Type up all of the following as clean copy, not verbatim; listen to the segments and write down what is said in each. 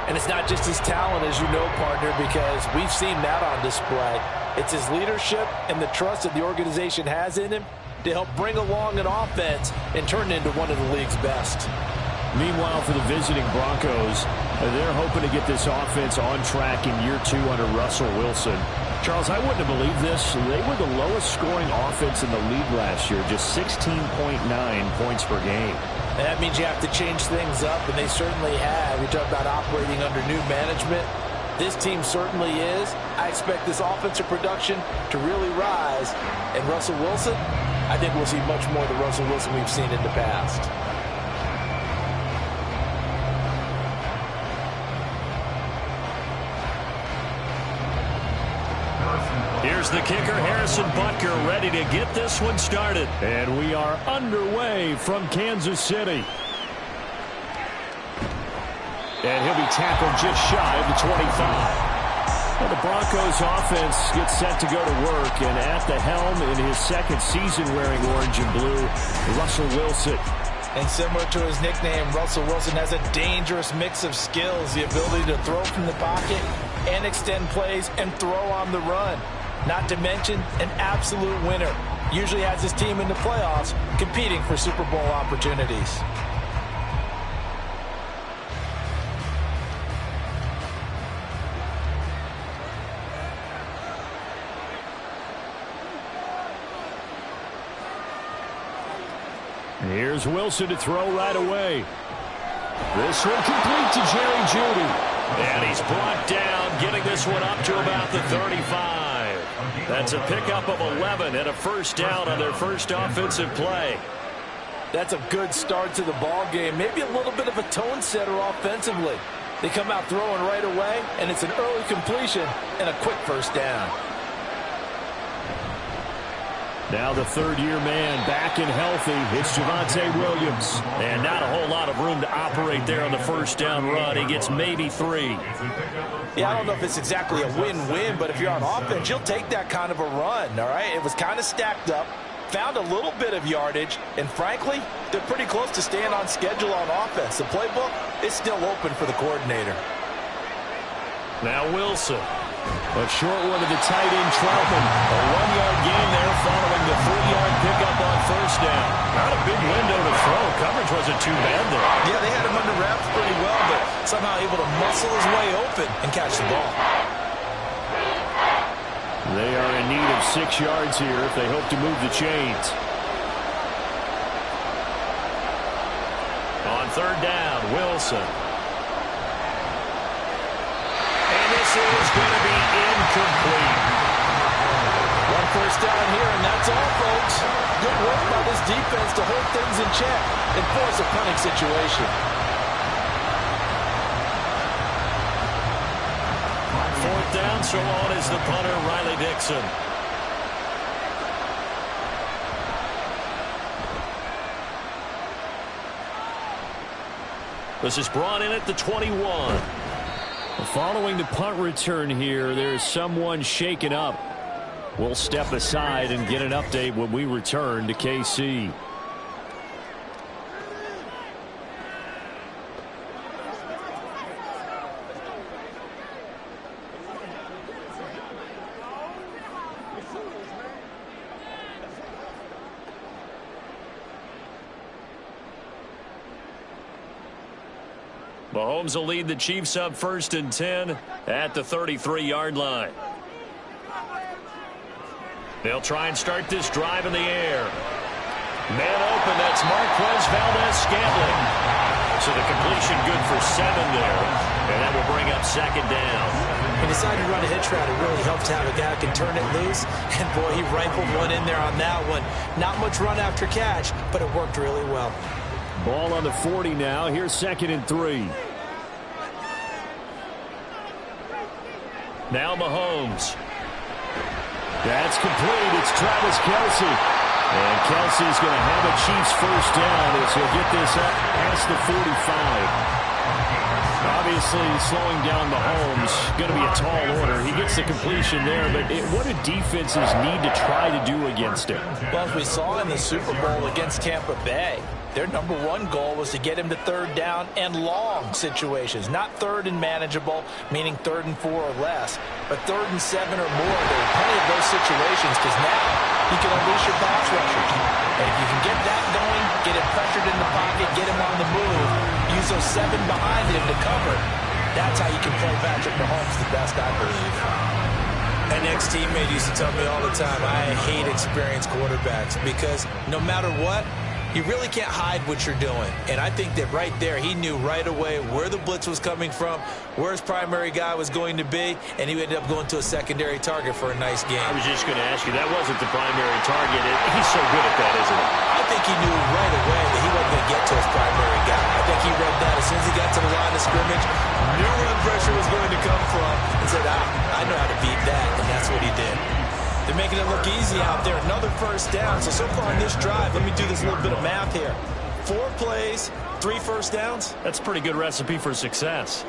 And it's not just his talent, as you know, partner, because we've seen that on display. It's his leadership and the trust that the organization has in him to help bring along an offense and turn it into one of the league's best. Meanwhile, for the visiting Broncos, they're hoping to get this offense on track in year 2 under Russell Wilson. Charles, I wouldn't have believed this. They were the lowest scoring offense in the league last year, just 16.9 points per game. And that means you have to change things up, and they certainly have. You talk about operating under new management. This team certainly is. I expect this offensive production to really rise. And Russell Wilson, I think we'll see much more of the Russell Wilson we've seen in the past. Here's the kicker, Harrison Butker, ready to get this one started. And we are underway from Kansas City. And he'll be tackled just shy of the 25. Well, the Broncos offense gets set to go to work, and at the helm in his second season wearing orange and blue, Russell Wilson. And similar to his nickname, Russell Wilson has a dangerous mix of skills, the ability to throw from the pocket and extend plays and throw on the run. Not to mention an absolute winner. Usually has his team in the playoffs competing for Super Bowl opportunities. Here's Wilson to throw right away. This one complete to Jerry Jeudy. And he's brought down, getting this one up to about the 35. That's a pickup of 11 and a first down on their first offensive play. That's a good start to the ball game. Maybe a little bit of a tone setter offensively. They come out throwing right away, and it's an early completion and a quick first down. Now the third-year man back and healthy. It's Javonte Williams. And not a whole lot of room to operate there on the first down run. He gets maybe 3. Yeah, I don't know if it's exactly a win-win, but if you're on offense, you'll take that kind of a run, all right? It was kind of stacked up, found a little bit of yardage, and frankly, they're pretty close to staying on schedule on offense. The playbook is still open for the coordinator. Now Wilson. A short one to the tight end, Troutman. A 1-yard gain there following the 3-yard pickup on first down. Not a big window to throw. Coverage wasn't too bad there. Yeah, they had him under wraps pretty well, but somehow able to muscle his way open and catch the ball. They are in need of 6 yards here if they hope to move the chains. On third down, Wilson. Is going to be incomplete. One first down here, and that's all, folks. Good work by this defense to hold things in check and force a punting situation. Fourth down, so on is the punter, Riley Dixon. This is brought in at the 21. Following the punt return here, there's someone shaken up. We'll step aside and get an update when we return to KC. Mahomes will lead the Chiefs up 1st and 10 at the 33-yard line. They'll try and start this drive in the air. Man open, that's Marquez Valdes-Scantling. So the completion good for 7 there. And that will bring up 2nd down. He decided to run a hitch route. It really helps to have a guy who can turn it loose. And, boy, he rifled one in there on that one. Not much run after catch, but it worked really well. Ball on the 40 now. Here's 2nd and 3. Now Mahomes. That's complete. It's Travis Kelce. And Kelsey's going to have a Chiefs first down as he'll get this up past the 45. obviously slowing down Mahomes. Going to be a tall order. He gets the completion there, but what do defenses need to try to do against him? Well, as we saw in the Super Bowl against Tampa Bay, their number one goal was to get him to third down and long situations, not third and manageable, meaning 3rd and 4 or less, but 3rd and 7 or more. There are plenty of those situations because now you can unleash your pass rushers. And if you can get that going, get him pressured in the pocket, get him on the move, use those 7 behind him to cover, that's how you can play Patrick Mahomes the best, I believe. An ex-teammate used to tell me all the time, I hate experienced quarterbacks because no matter what, you really can't hide what you're doing. And I think that right there, he knew right away where the blitz was coming from, where his primary guy was going to be, and he ended up going to a secondary target for a nice game. I was just going to ask you, that wasn't the primary target. He's so good at that, isn't he? I think he knew right away that he wasn't going to get to his primary guy. I think he read that as soon as he got to the line of scrimmage, knew where the pressure was going to come from, and said, I know how to beat that, and that's what he did. They're making it look easy out there. Another first down. So far in this drive, let me do this little bit of math here. 4 plays, 3 first downs. That's a pretty good recipe for success.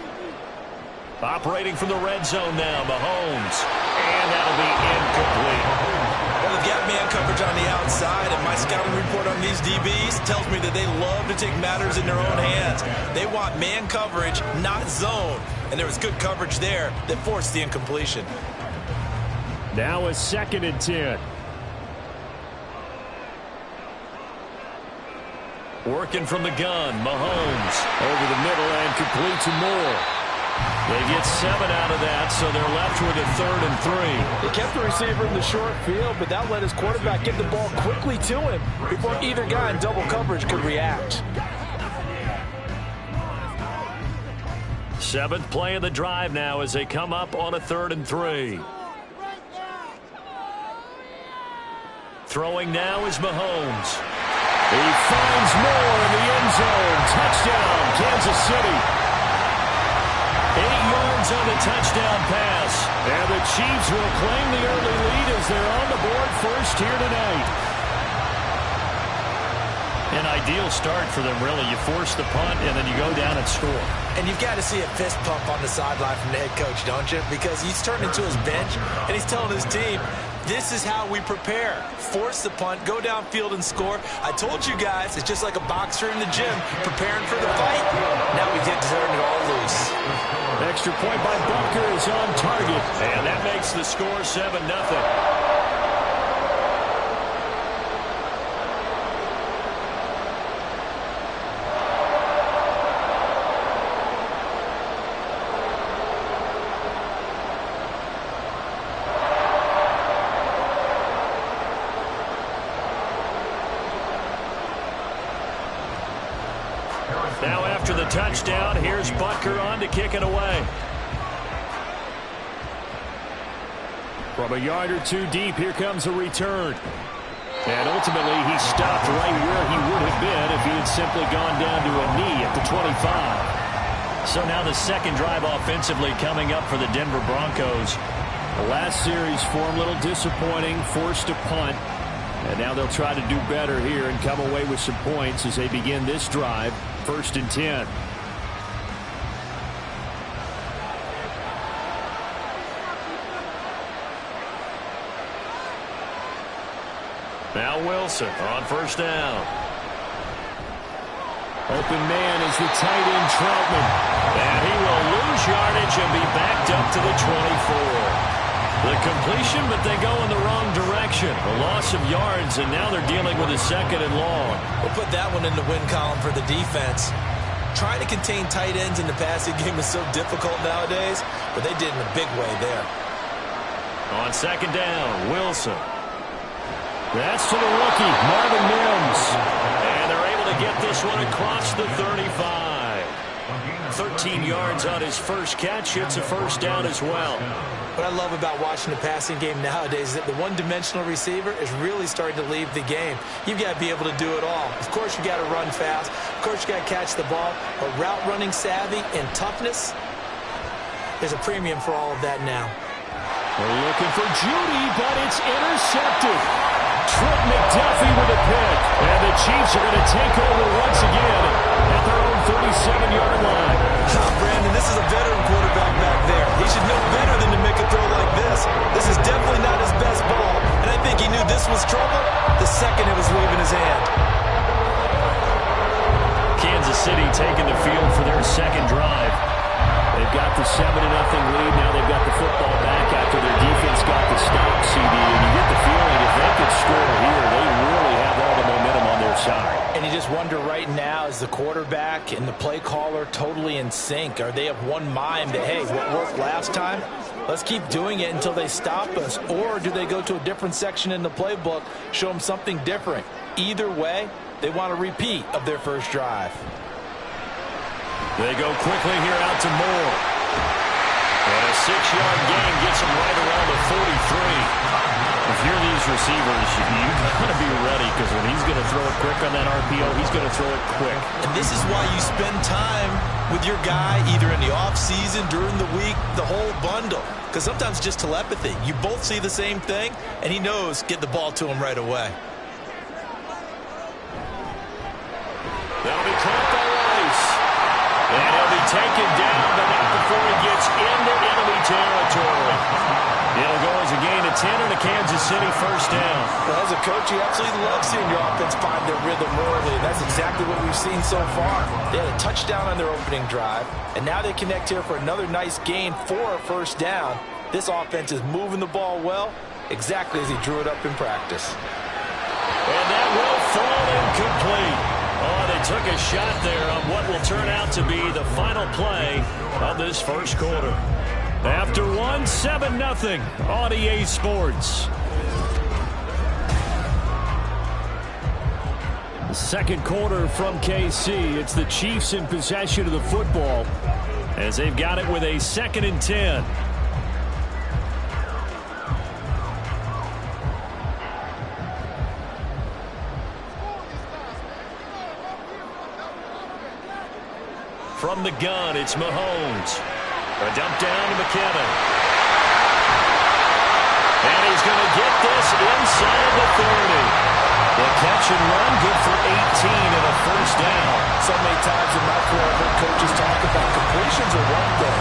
Operating from the red zone now, Mahomes. And that'll be incomplete. Well, they've got man coverage on the outside, and my scouting report on these DBs tells me that they love to take matters in their own hands. They want man coverage, not zone. And there was good coverage there that forced the incompletion. Now a 2nd and 10. Working from the gun, Mahomes over the middle and complete to Moore. They get 7 out of that, so they're left with a 3rd and 3. He kept the receiver in the short field, but that let his quarterback get the ball quickly to him before either guy in double coverage could react. 7th play of the drive now as they come up on a 3rd and 3. Throwing now is Mahomes. He finds Moore in the end zone. Touchdown, Kansas City. 8 yards on the touchdown pass. And the Chiefs will claim the early lead as they're on the board first here tonight. An ideal start for them, really. You force the punt, and then you go down and score. And you've got to see a fist pump on the sideline from the head coach, don't you? Because he's turned into his bench, and he's telling his team, this is how we prepare. Force the punt, go downfield and score. I told you guys, it's just like a boxer in the gym preparing for the fight. Now we did turn it all loose. Extra point by Butker is on target. And that makes the score 7-0. Now after the touchdown, here's Butker on to kick it away. From a yard or 2 deep, here comes a return. And ultimately, he stopped right where he would have been if he had simply gone down to a knee at the 25. So now the second drive offensively coming up for the Denver Broncos. The last series for him, a little disappointing, forced a punt. And now they'll try to do better here and come away with some points as they begin this drive. 1st and 10. Now Wilson on 1st down. Open man is the tight end Troutman. And he will lose yardage and be backed up to the 24. The completion, but they go in the wrong direction. A loss of yards, and now they're dealing with a 2nd and long. We'll put that one in the win column for the defense. Trying to contain tight ends in the passing game is so difficult nowadays, but they did in a big way there. On 2nd down, Wilson. That's to the rookie, Marvin Mims. And they're able to get this one across the 35. 13 yards on his first catch. It's a 1st down as well. What I love about watching the passing game nowadays is that the one-dimensional receiver is really starting to leave the game. You've got to be able to do it all. Of course, you got to run fast. Of course, you got to catch the ball. But route running savvy and toughness, there's a premium for all of that now. They're looking for Judy, but it's intercepted. Trent McDuffie with a pick. And the Chiefs are going to take over once again at their own 37-yard line. Brandon, this is a this was trouble the second it was leaving his hand. Kansas City taking the field for their second drive. They've got the 7-0 lead. Now they've got the football back after their defense got the stop, CD. And you get the feeling if they could score here, they really have all the momentum on their side. And you just wonder right now, is the quarterback and the play caller totally in sync? Are they of one mind that, hey, what worked last time? Let's keep doing it until they stop us. Or do they go to a different section in the playbook, show them something different? Either way, they want a repeat of their first drive. They go quickly here out to Moore. And a 6-yard gain gets him right around the 43. If you're these receivers, you've got to be ready because when he's going to throw it quick on that RPO, he's going to throw it quick. And this is why you spend time with your guy either in the offseason, during the week, the whole bundle. Because sometimes just telepathy. You both see the same thing, and he knows get the ball to him right away. That'll be caught by Rice. And he'll be taken down, but not before he gets into enemy territory. It'll go as a gain of 10 and a Kansas City first down. Well, as a coach, you absolutely love seeing your offense find their rhythm early. And that's exactly what we've seen so far. They had a touchdown on their opening drive, and now they connect here for another nice gain for a first down. This offense is moving the ball well, exactly as he drew it up in practice. And that will fall incomplete. Oh, they took a shot there on what will turn out to be the final play of this first quarter. After 7-0 on EA Sports. The second quarter from KC. It's the Chiefs in possession of the football as they've got it with a 2nd and 10. From the gun, it's Mahomes. A dump down to McKinnon. And he's going to get this inside the 30. The catch and run, good for 18 and a first down. So many times in my career, I've heard coaches talk about completions are one thing.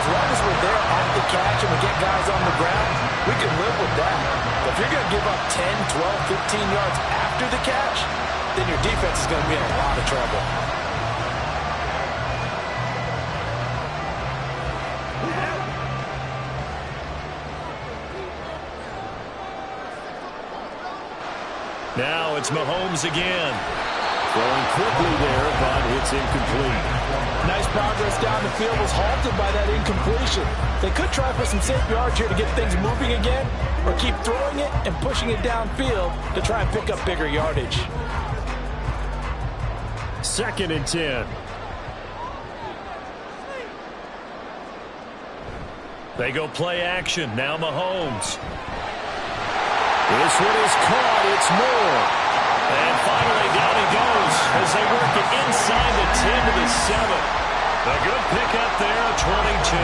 As long as we're there at the catch and we get guys on the ground, we can live with that. But if you're going to give up 10, 12, 15 yards after the catch, then your defense is going to be in a lot of trouble. Now it's Mahomes again. Throwing quickly there, but it's incomplete. Nice progress down the field was halted by that incompletion. They could try for some safe yards here to get things moving again, or keep throwing it and pushing it downfield to try and pick up bigger yardage. 2nd and 10. They go play action. Now Mahomes. This one is caught. It's Moore. And finally down he goes as they work it inside the 10 to the 7. A good pickup there, 22.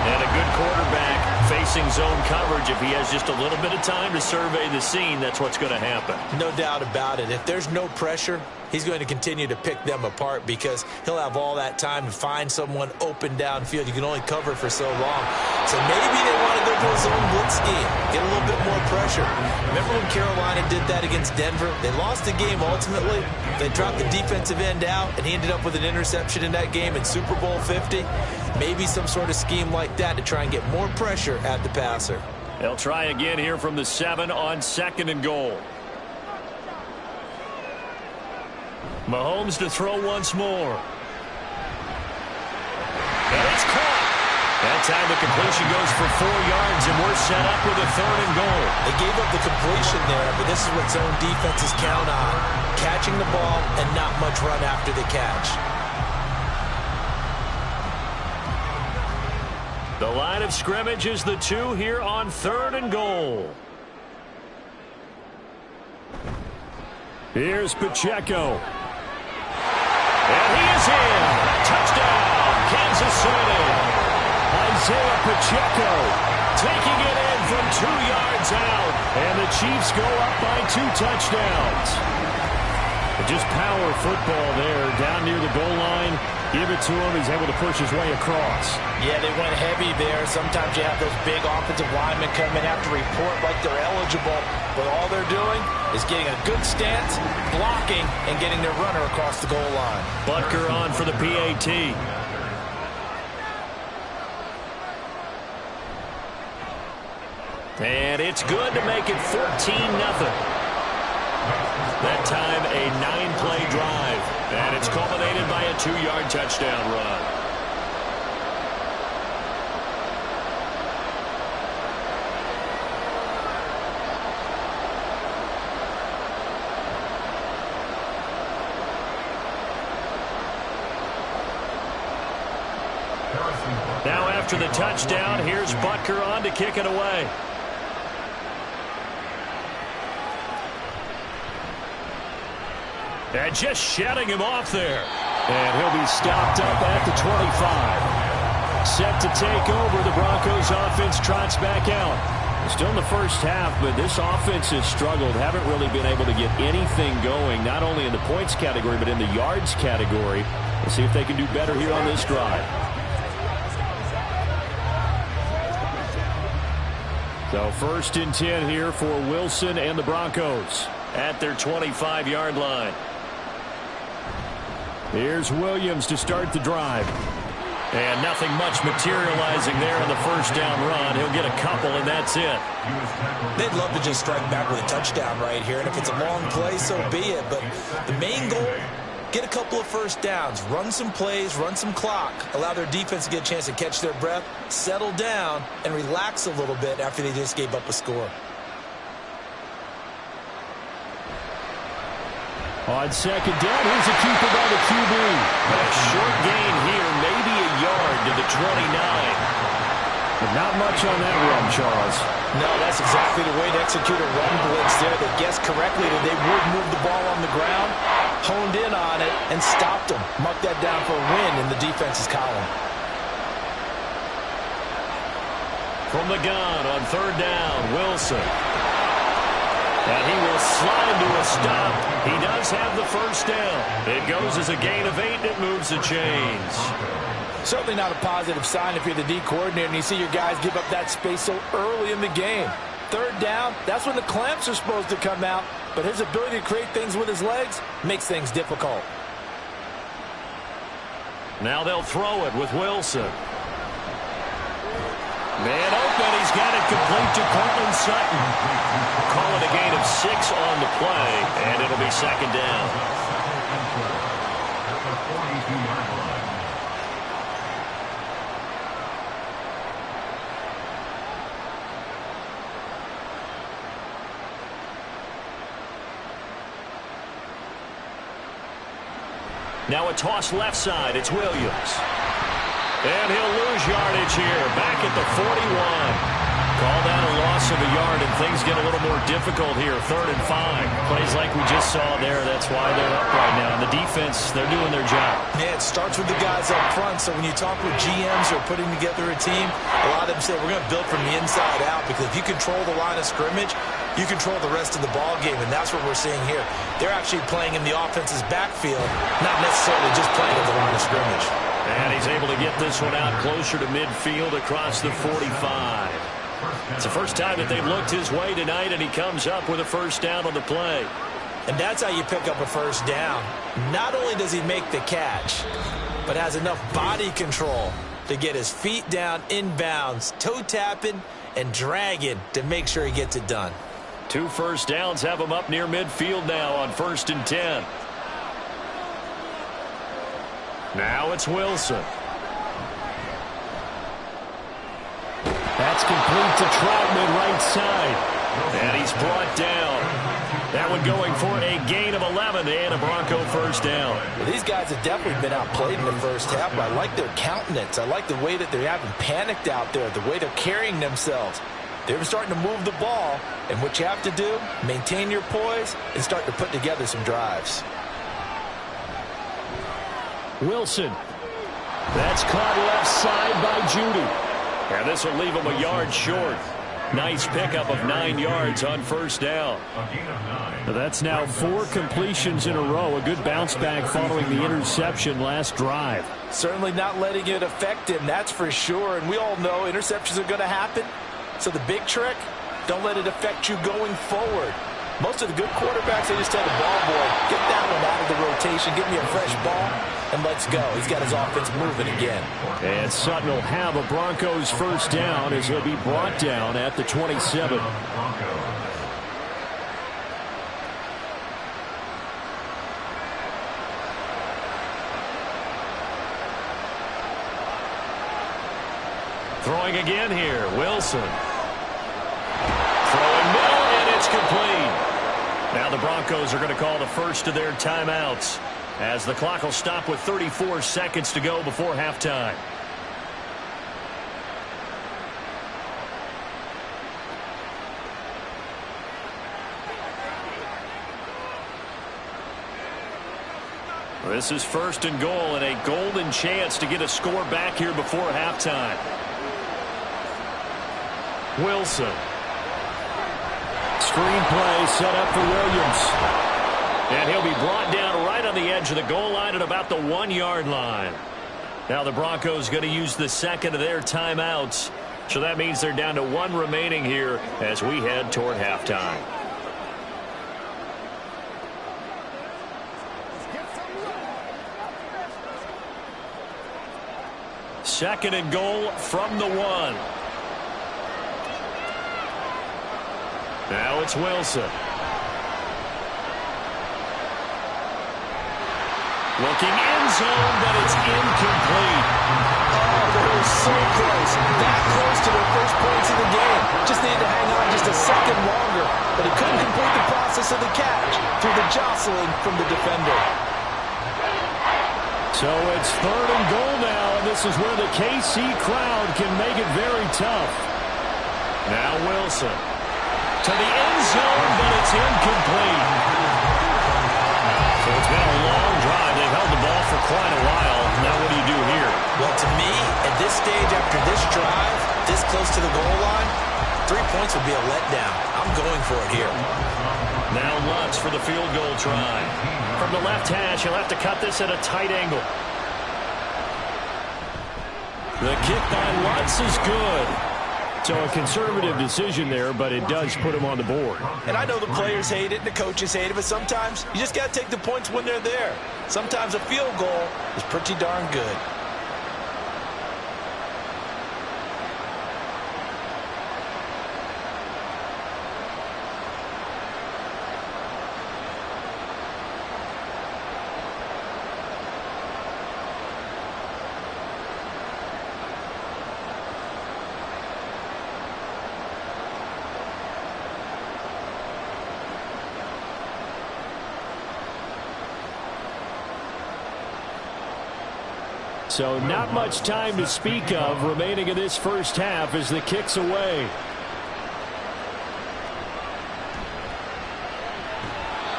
And a good quarterback facing zone coverage. If he has just a little bit of time to survey the scene, that's what's going to happen. No doubt about it. If there's no pressure, he's going to continue to pick them apart because he'll have all that time to find someone open downfield. You can only cover for so long. So maybe they want to go to a zone blitz scheme, get a little bit more pressure. Remember when Carolina did that against Denver? They lost the game ultimately. They dropped the defensive end out, and he ended up with an interception in that game in Super Bowl 50. Maybe some sort of scheme like that to try and get more pressure at the passer. They'll try again here from the 7 on 2nd and goal. Mahomes to throw once more. And it's caught. That time the completion goes for 4 yards, and we're set up with a 3rd and goal. They gave up the completion there, but this is what zone defenses count on. Catching the ball and not much run after the catch. The line of scrimmage is the 2 here on 3rd and goal. Here's Pacheco. And he is in. Touchdown, Kansas City. Isaiah Pacheco taking it in from 2 yards out. And the Chiefs go up by 2 touchdowns. Just power football there, down near the goal line. Give it to him. He's able to push his way across. Yeah, they went heavy there. Sometimes you have those big offensive linemen come in, have to report like they're eligible. But all they're doing is getting a good stance, blocking, and getting their runner across the goal line. Butker on for the PAT. And it's good to make it 14-0. That time, a 9-play drive. And it's culminated by a 2-yard touchdown run. Now after the touchdown, here's Butker on to kick it away. And just shutting him off there. And he'll be stopped up at the 25. Set to take over. The Broncos offense trots back out. Still in the first half, but this offense has struggled. Haven't really been able to get anything going, not only in the points category, but in the yards category. We'll see if they can do better here on this drive. So 1st and 10 here for Wilson and the Broncos at their 25-yard line. Here's Williams to start the drive. And nothing much materializing there on the first down run. He'll get a couple, and that's it. They'd love to just strike back with a touchdown right here. And if it's a long play, so be it. But the main goal, get a couple of first downs. Run some plays, run some clock. Allow their defense to get a chance to catch their breath, settle down, and relax a little bit after they just gave up a score. On second down, here's a keeper by the QB. A short gain here, maybe a yard to the 29. But not much on that run, Charles. No, that's exactly the way to execute a run blitz there. They guessed correctly that they would move the ball on the ground, honed in on it, and stopped them. Marked that down for a win in the defense's column. From the gun on 3rd down, Wilson. And he will slide to a stop. He does have the first down. It goes as a gain of 8, and it moves the chains. Certainly not a positive sign if you're the D coordinator and you see your guys give up that space so early in the game. 3rd down, that's when the clamps are supposed to come out. But his ability to create things with his legs makes things difficult. Now they'll throw it with Wilson. Man open, he's got it complete to Courtland Sutton. Call it a gain of 6 on the play, and it'll be 2nd down. Now a toss left side, it's Williams. And he'll lose yardage here, back at the 41. Call that a loss of a yard, and things get a little more difficult here. 3rd and 5. Plays like we just saw there. That's why they're up right now. And the defense, they're doing their job. Yeah, it starts with the guys up front. So when you talk with GMs who are putting together a team, a lot of them say, we're going to build from the inside out. Because if you control the line of scrimmage, you control the rest of the ball game. And that's what we're seeing here. They're actually playing in the offense's backfield, not necessarily just playing at the line of scrimmage. And he's able to get this one out closer to midfield across the 45. It's the first time that they've looked his way tonight, and he comes up with a first down on the play. And that's how you pick up a first down. Not only does he make the catch, but has enough body control to get his feet down inbounds, toe tapping and dragging to make sure he gets it done. 2 first downs have him up near midfield now on 1st and 10. Now it's Wilson. That's complete to Troutman right side. And he's brought down. That one going for a gain of 11 and a Bronco first down. Well, these guys have definitely been outplayed in the first half, but I like their countenance. I like the way that they haven't panicked out there, the way they're carrying themselves. They're starting to move the ball, and what you have to do, maintain your poise and start to put together some drives. Wilson. That's caught left side by Judy. And this will leave him a yard short. Nice pickup of 9 yards on first down. That's now 4 completions in a row. A good bounce back following the interception last drive. Certainly not letting it affect him, that's for sure. And we all know interceptions are going to happen. So the big trick, don't let it affect you going forward. Most of the good quarterbacks, they just tell the ball boy, get that one out of the rotation, give me a fresh ball, and let's go. He's got his offense moving again. And Sutton will have a Broncos first down as he'll be brought down at the 27. Throwing again here, Wilson. Throwing middle, and it's complete. Now the Broncos are going to call the first of their timeouts as the clock will stop with 34 seconds to go before halftime. This is first and goal and a golden chance to get a score back here before halftime. Wilson. Screenplay set up for Williams. And he'll be brought down right on the edge of the goal line at about the 1-yard line. Now the Broncos going to use the second of their timeouts. So that means they're down to 1 remaining here as we head toward halftime. Second and goal from the 1. Now it's Wilson. Looking end zone, but it's incomplete. Oh, they were so close. That close to their first points of the game. Just needed to hang on just a second longer, but he couldn't complete the process of the catch through the jostling from the defender. So it's third and goal now, and this is where the KC crowd can make it very tough. Now Wilson. To the end zone, but it's incomplete. So it's been a long drive. They've held the ball for quite a while. Now what do you do here? Well, to me, at this stage after this drive, this close to the goal line, 3 points would be a letdown. I'm going for it here. Now Lutz for the field goal try. From the left hash, he'll have to cut this at a tight angle. The kick by Lutz is good. So a conservative decision there, but it does put him on the board. And I know the players hate it and the coaches hate it, but sometimes you just got to take the points when they're there. Sometimes a field goal is pretty darn good. So not much time to speak of remaining in this first half as the kick's away.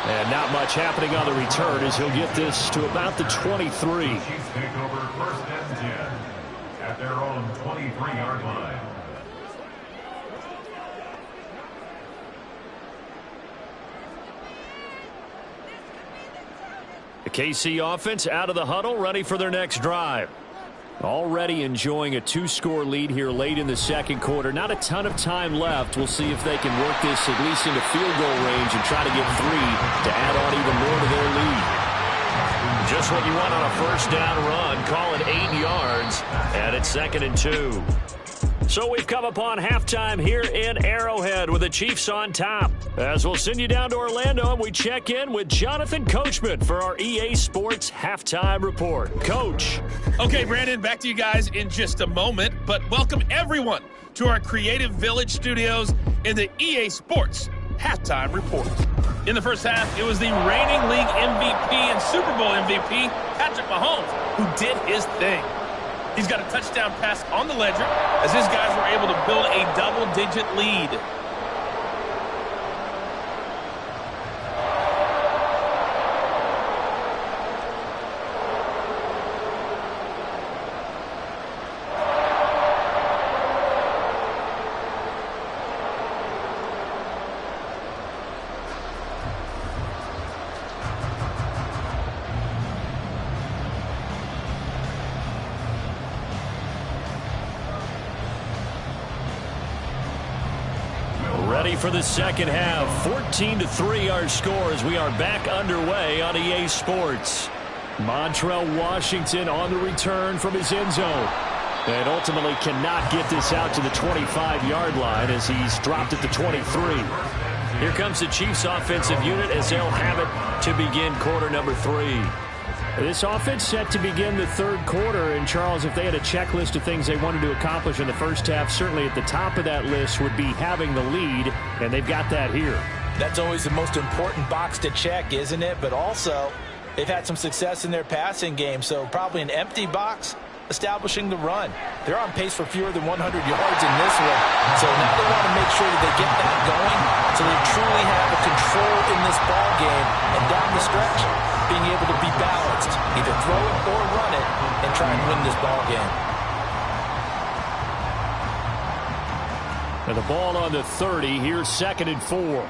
And not much happening on the return as he'll get this to about the 23. Chiefs take over first and 10 at their own 23-yard line. The KC offense out of the huddle, ready for their next drive. Already enjoying a 2-score lead here late in the second quarter. Not a ton of time left. We'll see if they can work this at least into field goal range and try to get 3 to add on even more to their lead. Just what you want on a first down run. Call it 8 yards, and it's 2nd and 2. So we've come upon halftime here in Arrowhead with the Chiefs on top. As we'll send you down to Orlando and we check in with Jonathan Coachman for our EA Sports Halftime Report. Coach. Okay, Brandon, back to you guys in just a moment, but welcome everyone to our Creative Village studios in the EA Sports Halftime Report. In the first half, it was the reigning league MVP and Super Bowl MVP, Patrick Mahomes, who did his thing. He's got a touchdown pass on the ledger as his guys were able to build a double-digit lead. Ready for the second half. 14-3 our score as we are back underway on EA Sports. Montrell Washington on the return from his end zone. And ultimately cannot get this out to the 25-yard line as he's dropped at the 23. Here comes the Chiefs offensive unit as they'll have it to begin quarter number 3. This offense set to begin the third quarter. And, Charles, if they had a checklist of things they wanted to accomplish in the first half, certainly at the top of that list would be having the lead, and they've got that here. That's always the most important box to check, isn't it? But also, they've had some success in their passing game, so probably an empty box establishing the run. They're on pace for fewer than 100 yards in this one, so now they want to make sure that they get that going so they truly have a control in this ball game, and down the stretch, being able to be balanced, either throw it or run it, and try and win this ball game. And the ball on the 30. Here's 2nd and 4.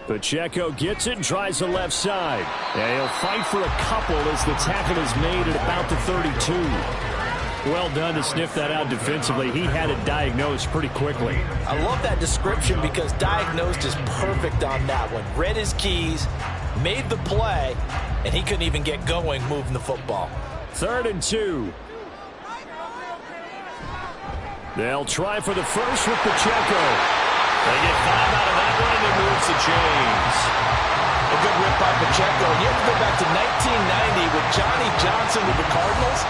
Pacheco gets it and tries the left side. And he'll fight for a couple as the tackle is made at about the 32. Well done to sniff that out defensively. He had it diagnosed pretty quickly. I love that description because diagnosed is perfect on that one. Read his keys, made the play, and he couldn't even get going moving the football. 3rd and 2. They'll try for the first with Pacheco. They get 5 out of that one, and it moves the chains. A good rip by Pacheco. And you have to go back to 1990 with Johnny Johnson with the Cardinals.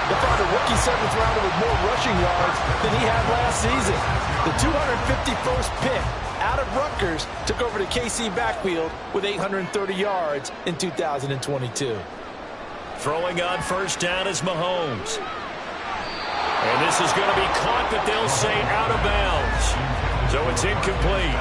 They found a rookie 7th rounder with more rushing yards than he had last season. The 251st pick out of Rutgers took over the KC backfield with 830 yards in 2022. Throwing on first down is Mahomes. And this is going to be caught, but they'll say out of bounds. So it's incomplete.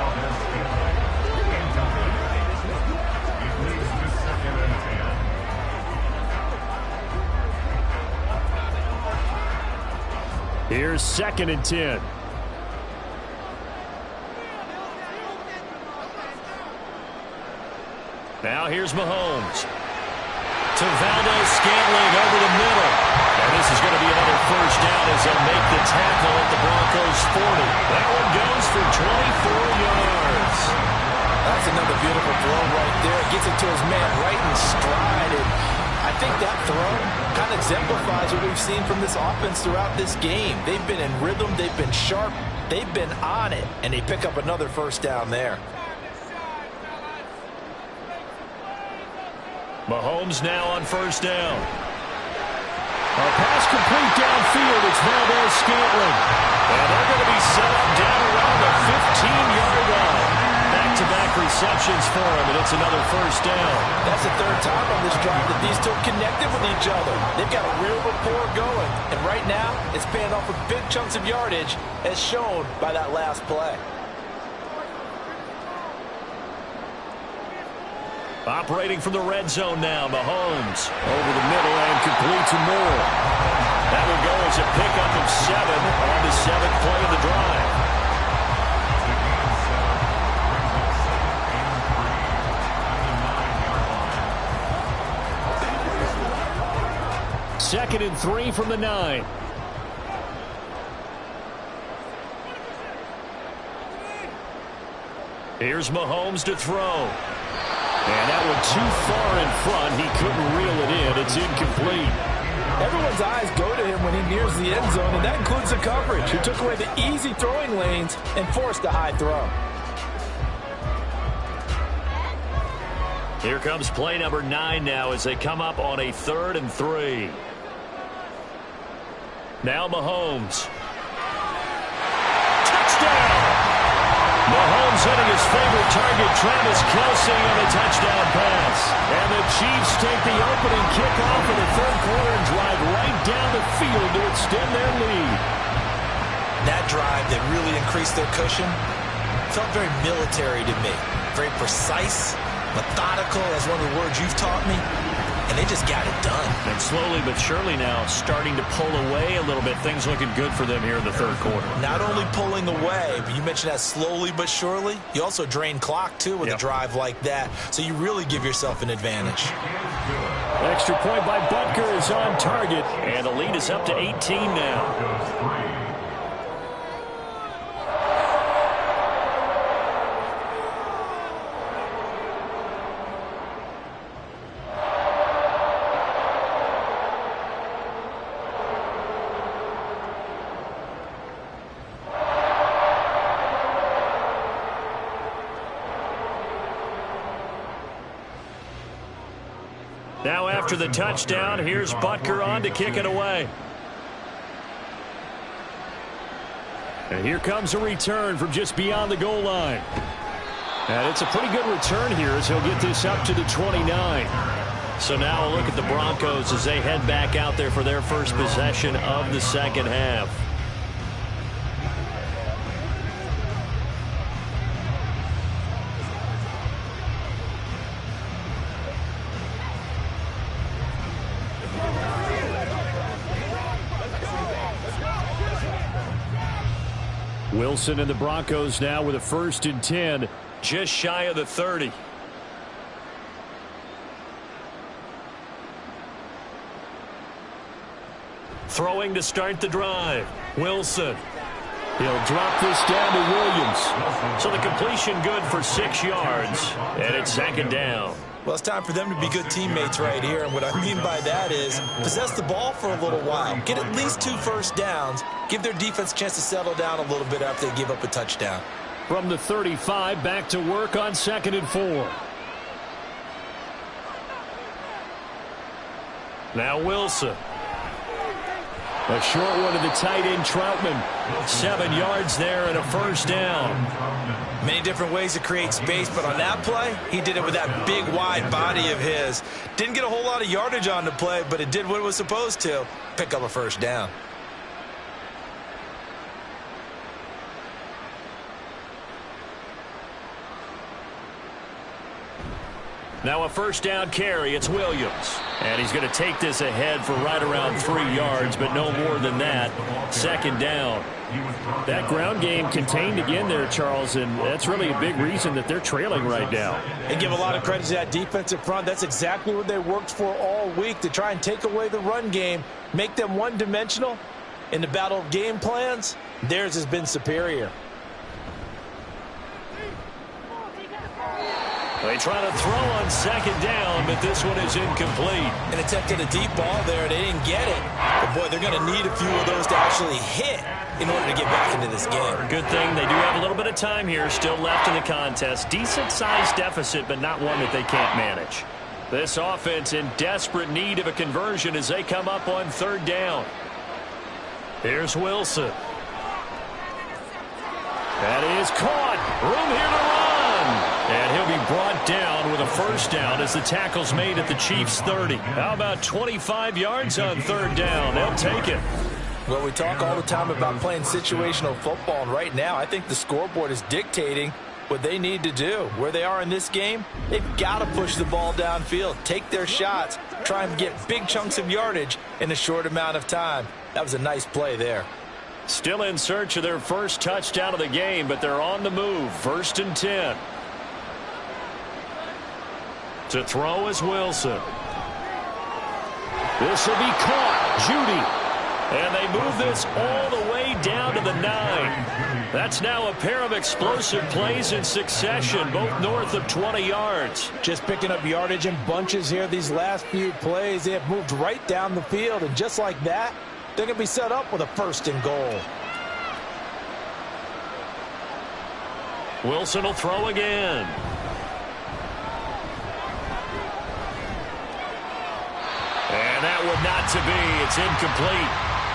Here's 2nd and 10. Now here's Mahomes. To Valdes-Scantling over the middle. And this is going to be another first down as they'll make the tackle at the Broncos 40. That one goes for 24 yards. That's another beautiful throw right there. Gets it to his man right in stride. And I think that throw kind of exemplifies what we've seen from this offense throughout this game. They've been in rhythm. They've been sharp. They've been on it. And they pick up another first down there. Mahomes now on first down. A pass complete downfield. It's Valdes-Scantling. And they're going to be set up down around the 15-yard line. Back-to-back receptions for him, and it's another first down. That's the 3rd time on this drive that these two connected with each other. They've got a real rapport going. And right now, it's paying off with big chunks of yardage, as shown by that last play. Operating from the red zone now, Mahomes over the middle and complete to Moore. That will go as a pickup of 7 on the 7th play of the drive. Second and 3 from the 9. Here's Mahomes to throw. And that one too far in front. He couldn't reel it in. It's incomplete. Everyone's eyes go to him when he nears the end zone, and that includes the coverage, who took away the easy throwing lanes and forced a high throw. Here comes play number 9 now as they come up on a 3rd and 3. Now Mahomes. Touchdown! Mahomes hitting his favorite target, Travis Kelce, on a touchdown pass. And the Chiefs take the opening kickoff in the 3rd quarter and drive right down the field to extend their lead. That drive that really increased their cushion felt very military to me. Very precise, methodical, that's one of the words you've taught me. And they just got it done. And slowly but surely now starting to pull away a little bit. Things looking good for them here in the 3rd quarter. Not only pulling away, but you mentioned that slowly but surely. You also drain clock, too, with a drive like that. So you really give yourself an advantage. Extra point by Butker is on target. And the lead is up to 18 now. after the touchdown. Here's Butker on to kick it away. And here comes a return from just beyond the goal line. And it's a pretty good return here as he'll get this up to the 29. So now a look at the Broncos as they head back out there for their first possession of the second half. Wilson and the Broncos now with a 1st and 10, just shy of the 30. Throwing to start the drive. Wilson. He'll drop this down to Williams. So the completion good for 6 yards, and it's 2nd down. Well, it's time for them to be good teammates right here, and what I mean by that is possess the ball for a little while. Get at least 2 first downs. Give their defense a chance to settle down a little bit after they give up a touchdown. From the 35, back to work on 2nd and 4. Now Wilson. A short one to the tight end, Troutman. 7 yards there and a 1st down. Many different ways to create space, but on that play, he did it with that big, wide body of his. Didn't get a whole lot of yardage on the play, but it did what it was supposed to. Pick up a 1st down. Now a 1st down carry. It's Williams. And he's going to take this ahead for right around 3 yards, but no more than that. 2nd down. That ground game contained again there, Charles, and that's really a big reason that they're trailing right now. They give a lot of credit to that defensive front. That's exactly what they worked for all week, to try and take away the run game, make them one-dimensional. In the battle of game plans, theirs has been superior. They try to throw on 2nd down, but this one is incomplete. An attempt at a deep ball there. They didn't get it. But, boy, they're going to need a few of those to actually hit in order to get back into this game. Good thing they do have a little bit of time here still left in the contest. Decent-sized deficit, but not one that they can't manage. This offense in desperate need of a conversion as they come up on 3rd down. Here's Wilson. That is caught. Room here to run. And he'll be brought down with a 1st down as the tackle's made at the Chiefs' 30. How about 25 yards on 3rd down? They'll take it. Well, we talk all the time about playing situational football, and right now I think the scoreboard is dictating what they need to do. Where they are in this game, they've got to push the ball downfield, take their shots, try and get big chunks of yardage in a short amount of time. That was a nice play there. Still in search of their first touchdown of the game, but they're on the move. 1st and 10. To throw is Wilson. This will be caught. Judy. And they move this all the way down to the 9. That's now a pair of explosive plays in succession, both north of 20 yards. Just picking up yardage in bunches here these last few plays. They have moved right down the field, and just like that, they're going to be set up with a 1st and goal. Wilson will throw again. And that would not to be. It's incomplete.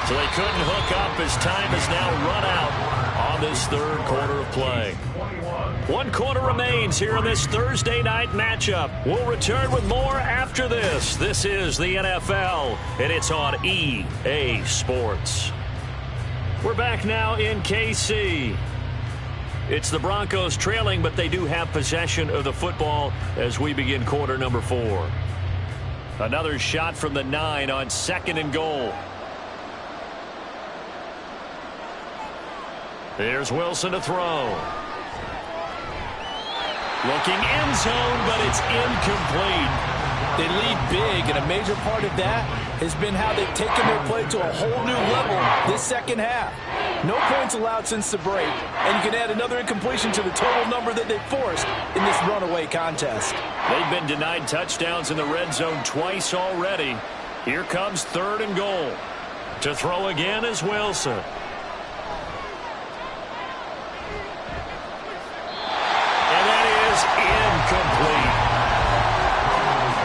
So they couldn't hook up as time has now run out on this 3rd quarter of play. 1 quarter remains here in this Thursday night matchup. We'll return with more after this. This is the NFL, and it's on EA Sports. We're back now in KC. It's the Broncos trailing, but they do have possession of the football as we begin quarter number 4. Another shot from the 9 on 2nd and goal. There's Wilson to throw. Looking end zone, but it's incomplete. They lead big, and a major part of that has been how they've taken their play to a whole new level this second half. No points allowed since the break, and you can add another incompletion to the total number that they've forced in this runaway contest. They've been denied touchdowns in the red zone twice already. Here comes 3rd and goal. To throw again is Wilson.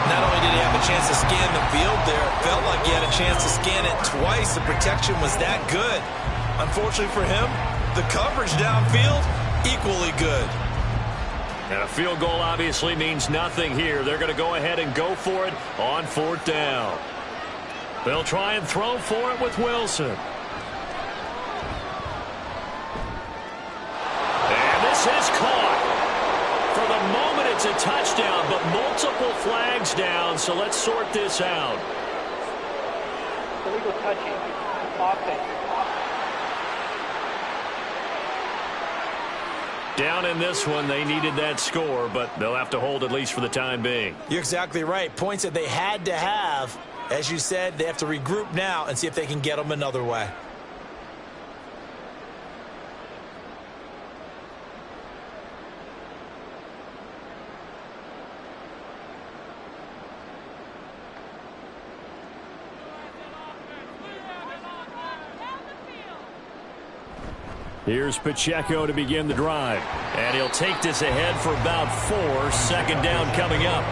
Not only did he have a chance to scan the field there. It felt like he had a chance to scan it twice. The protection was that good. Unfortunately for him, the coverage downfield, equally good. And a field goal obviously means nothing here. They're going to go ahead and go for it on 4th down. They'll try and throw for it with Wilson. And this is caught. For the moment, it's a touchdown, but multiple flags down, so let's sort this out. Illegal touching. Offense. Down in this one, they needed that score, but they'll have to hold at least for the time being. You're exactly right. Points that they had to have. As you said, they have to regroup now and see if they can get them another way. Here's Pacheco to begin the drive. And he'll take this ahead for about 4. 2nd down coming up.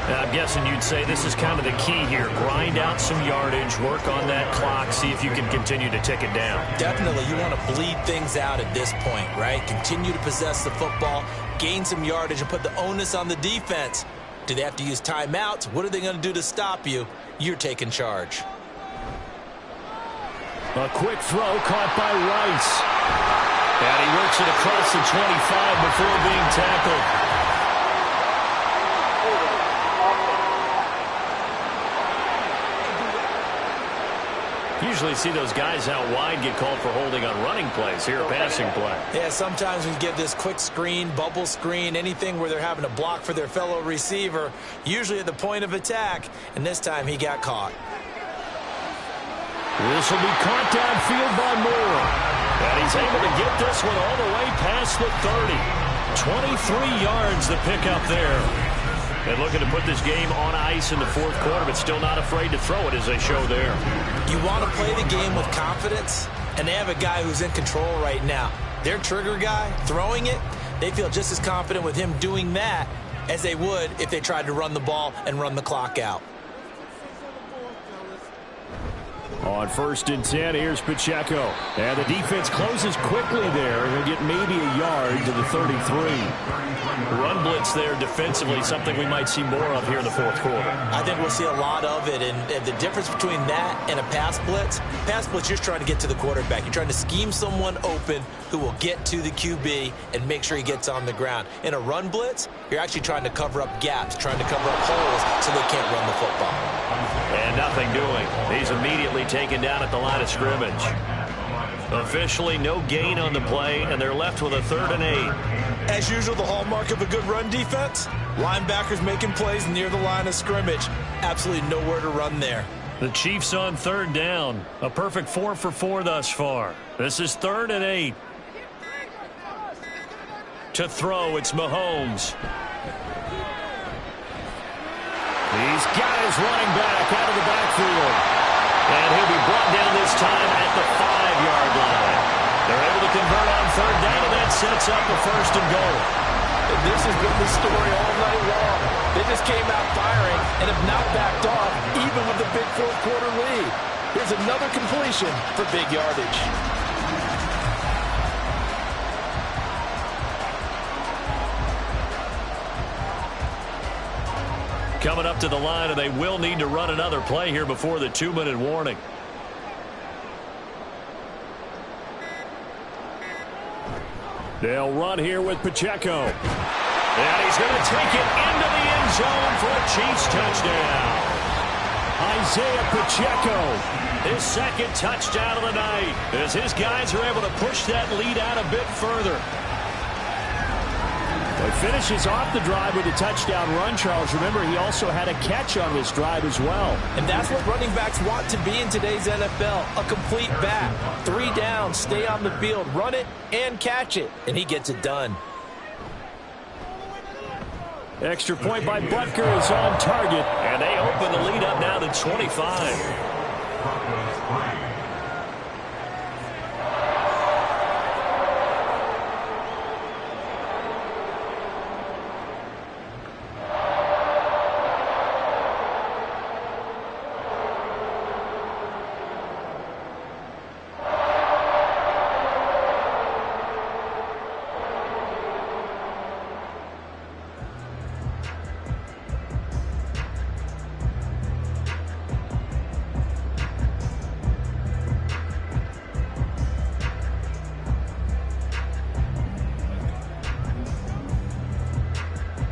Now, I'm guessing you'd say this is kind of the key here. Grind out some yardage, work on that clock, see if you can continue to tick it down. Definitely, you want to bleed things out at this point, right? Continue to possess the football, gain some yardage, and put the onus on the defense. Do they have to use timeouts? What are they going to do to stop you? You're taking charge. A quick throw caught by Rice. And he works it across the 25 before being tackled. Usually see those guys out wide get called for holding on running plays. Here, a passing play. Yeah, sometimes we give this quick screen, bubble screen, anything where they're having to block for their fellow receiver, usually at the point of attack, and this time he got caught. This will be caught downfield by Moore. And he's able to get this one all the way past the 30. 23 yards to pick up there. And looking to put this game on ice in the 4th quarter, but still not afraid to throw it as they show there. You want to play the game with confidence, and they have a guy who's in control right now. Their trigger guy, throwing it, they feel just as confident with him doing that as they would if they tried to run the ball and run the clock out. On 1st and 10, here's Pacheco. And the defense closes quickly there. He'll get maybe a yard to the 33. Run blitz there defensively, something we might see more of here in the 4th quarter. I think we'll see a lot of it, and the difference between that and a pass blitz, you're just trying to get to the quarterback. You're trying to scheme someone open who will get to the QB and make sure he gets on the ground. In a run blitz, you're actually trying to cover up gaps, trying to cover up holes so they can't run the football. And nothing doing. He's immediately taken down at the line of scrimmage. Officially, no gain on the play, and they're left with a 3rd and 8. As usual, the hallmark of a good run defense, linebackers making plays near the line of scrimmage. Absolutely nowhere to run there. The Chiefs on 3rd down. A perfect 4 for 4 thus far. This is 3rd and 8. To throw, it's Mahomes. He's got his running back out of the backfield. And he'll be brought down this time at the 5-yard line. They're able to convert on 3rd down, and that sets up a 1st and goal. And this has been the story all night long. They just came out firing and have not backed off, even with the big 4th quarter lead. Here's another completion for big yardage. Coming up to the line, and they will need to run another play here before the 2-minute warning. They'll run here with Pacheco. And he's going to take it into the end zone for a Chiefs touchdown. Isaiah Pacheco, his 2nd touchdown of the night, as his guys are able to push that lead out a bit further. He finishes off the drive with a touchdown run, Charles. Remember, he also had a catch on this drive as well. And that's what running backs want to be in today's NFL, a complete back. 3 down, stay on the field, run it, and catch it. And he gets it done. Extra point by Butker is on target, and they open the lead up now to 25.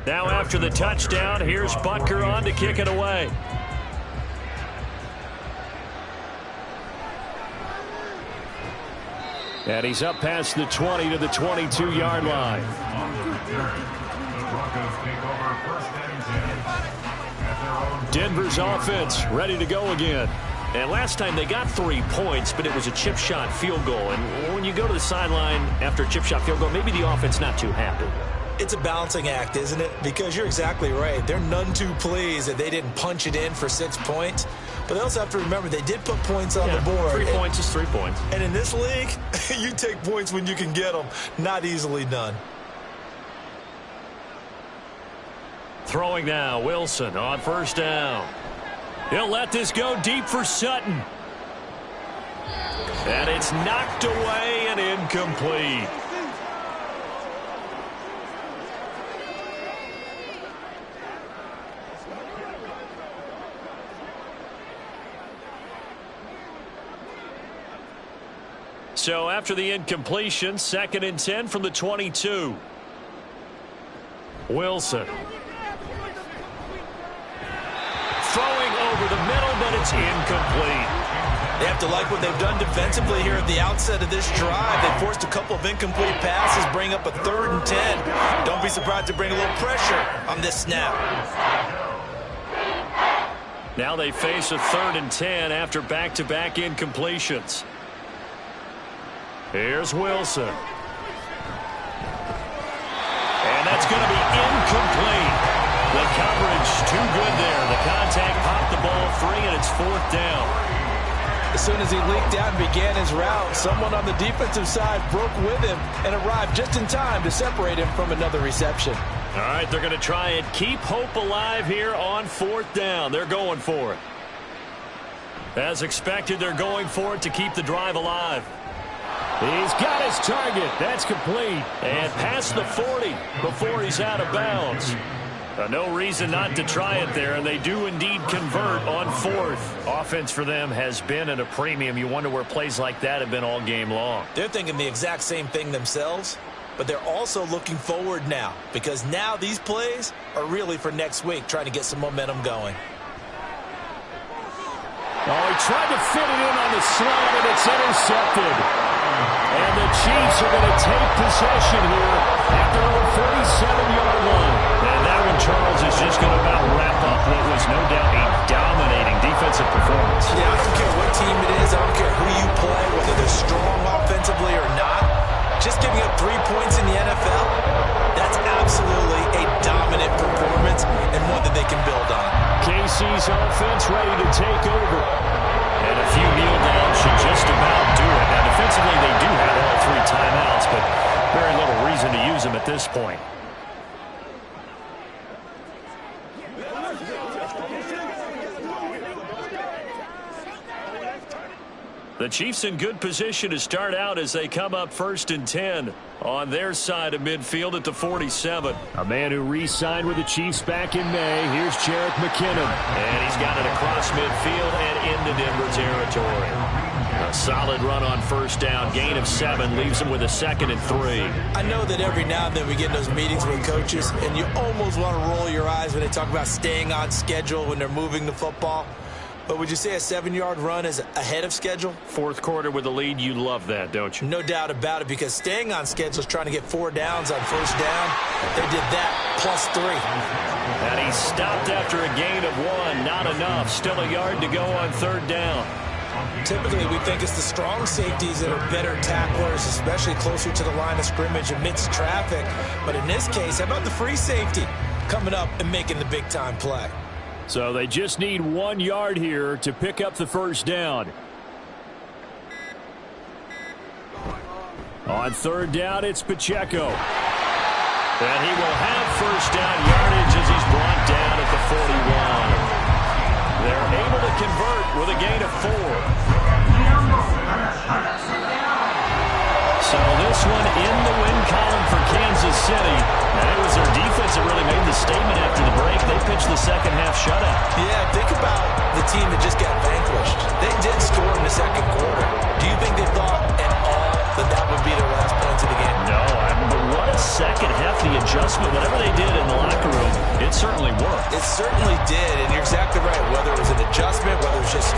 Now after the touchdown, here's Butker on to kick it away. And he's up past the 20 to the 22-yard line. Denver's offense ready to go again. And last time they got 3 points, but it was a chip shot field goal. And when you go to the sideline after a chip shot field goal, maybe the offense not too happy. It's a balancing act, isn't it? Because you're exactly right. They're none too pleased that they didn't punch it in for 6 points. But they also have to remember they did put points on the board. 3 points is 3 points. And in this league, you take points when you can get them. Not easily done. Throwing now, Wilson on first down. He'll let this go deep for Sutton. And it's knocked away and incomplete. So after the incompletion, 2nd and 10 from the 22. Wilson. Throwing over the middle, but it's incomplete. They have to like what they've done defensively here at the outset of this drive. They forced a couple of incomplete passes, bring up a 3rd and 10. Don't be surprised to bring a little pressure on this snap. Now they face a 3rd and 10 after back-to-back incompletions. Here's Wilson. And that's going to be incomplete. The coverage too good there. The contact popped the ball free, and it's 4th down. As soon as he leaked out and began his route, someone on the defensive side broke with him and arrived just in time to separate him from another reception. All right, they're going to try and keep hope alive here on 4th down. They're going for it. As expected, they're going for it to keep the drive alive. He's got his target. That's complete. And past the 40 before he's out of bounds. No reason not to try it there, and they do indeed convert on 4th. Offense for them has been at a premium. You wonder where plays like that have been all game long. They're thinking the exact same thing themselves, but they're also looking forward now, because now these plays are really for next week, trying to get some momentum going. Oh, he tried to fit it in on the slant, and it's intercepted. And the Chiefs are going to take possession here at their own 47-yard line. And that one, Charles, is just going to about wrap up what was no doubt a dominating defensive performance. Yeah, I don't care what team it is. I don't care who you play, whether they're strong offensively or not. Just giving up 3 points in the NFL, that's absolutely a dominant performance and one that they can build on. KC's offense ready to take over. And a few kneel downs should just about do it. Now, defensively, they do have all 3 timeouts, but very little reason to use them at this point. The Chiefs in good position to start out as they come up 1st and 10 on their side of midfield at the 47. A man who re-signed with the Chiefs back in May. Here's Jerick McKinnon. And he's got it across midfield and into Denver territory. A solid run on 1st down. Gain of 7 leaves him with a 2nd and 3. I know that every now and then we get in those meetings with coaches, and you almost want to roll your eyes when they talk about staying on schedule when they're moving the football. But would you say a 7-yard run is ahead of schedule? 4th quarter with the lead, you love that, don't you? No doubt about it, because staying on schedule is trying to get 4 downs on 1st down. They did that plus 3. And he stopped after a gain of 1. Not enough. Still a yard to go on 3rd down. Typically, we think it's the strong safeties that are better tacklers, especially closer to the line of scrimmage amidst traffic. But in this case, how about the free safety coming up and making the big-time play? So they just need 1 yard here to pick up the 1st down. On 3rd down, it's Pacheco. And he will have 1st down yardage as he's brought down at the 41. They're able to convert with a gain of 4. So this one in the win column for Kansas City. And it was their defense that really made the statement after the break. They pitched the second half shutout. Yeah, think about the team that just got vanquished. They did score in the 2nd quarter. Do you think they thought at all that that would be their last points of the game? No, but what a second half, the adjustment, whatever they did in the locker room. certainly worked. It certainly did, and you're exactly right. Whether it was an adjustment, whether it was just